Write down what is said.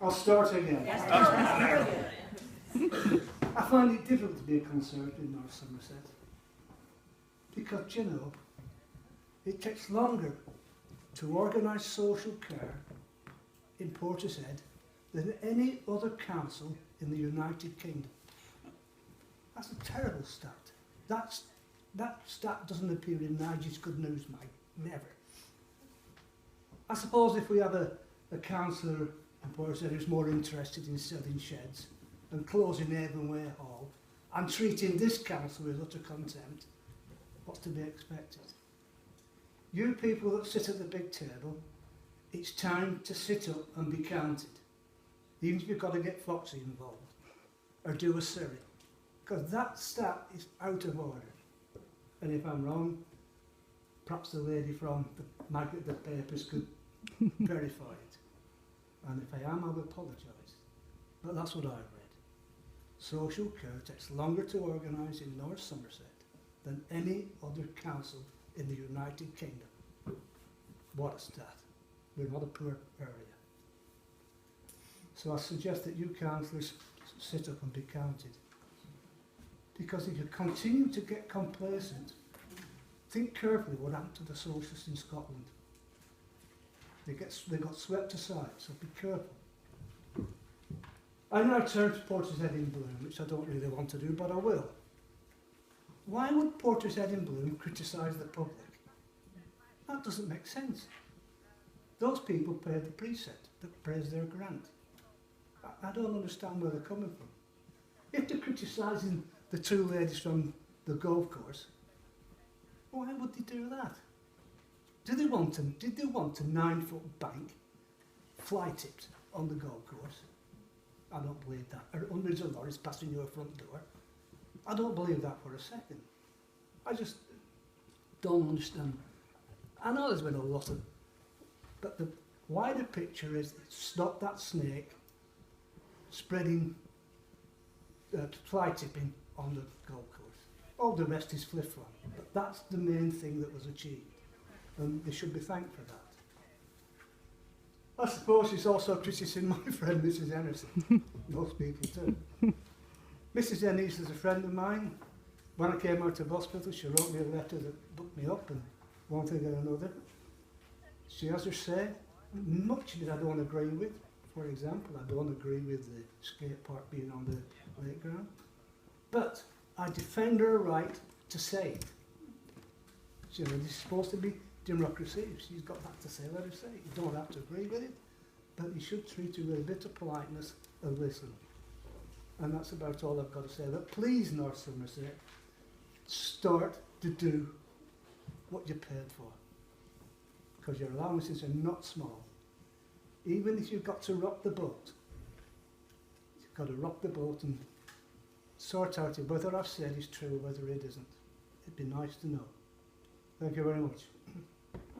I'll start again. I find it difficult to be a Conservative in North Somerset because, you know, it takes longer to organise social care in Portishead than any other council in the United Kingdom. That's a terrible stat. That stat doesn't appear in Nigel's Good News, Mike. Never. I suppose if we have a councillor in Portishead who's more interested in selling sheds and closing Avonway Hall and treating this council with utter contempt, what's to be expected? You people that sit at the big table, it's time to sit up and be counted. Even if you've got to get Foxy involved or do a Siri, because that stat is out of order. And if I'm wrong, perhaps the lady from the papers could verify it. And if I am, I'll apologise. But that's what I've read. Social care takes longer to organise in North Somerset than any other council in the United Kingdom. What a stat. We're not a poor area. So I suggest that you councillors sit up and be counted. Because if you continue to get complacent, think carefully what happened to the socialists in Scotland. They got swept aside, so be careful. I now turn to Portishead in Bloom, which I don't really want to do, but I will. Why would Portishead in Bloom criticise the public? That doesn't make sense. Those people pay the precept that pays their grant. I don't understand where they're coming from. If they're criticising the two ladies from the golf course, why would they do that? Did they want a 9-foot bank fly tipped on the golf course? I don't believe that. Or hundreds of lorries passing your front door. I don't believe that for a second. I just don't understand. I know there's been a lot of, but the wider picture is stop that snake spreading fly tipping on the golf course. All the rest is flip-flop, but that's the main thing that was achieved, and they should be thanked for that. I suppose it's also criticising my friend Mrs. Henderson. Most people do. Mrs. Ennis is a friend of mine. When I came out of hospital, she wrote me a letter that booked me up, and one thing and another. She has her say. Much of it I don't agree with. For example, I don't agree with the skate park being on the playground. But I defend her right to say it. You know, this is supposed to be democracy. If she's got that to say, let her say it. You don't have to agree with it, but you should treat her with a bit of politeness and listen. And that's about all I've got to say. But please, North Somerset, start to do what you're paid for. Because your allowances are not small. Even if you've got to rock the boat, you've got to rock the boat and sort out whether I've said is true or whether it isn't. It'd be nice to know. Thank you very much.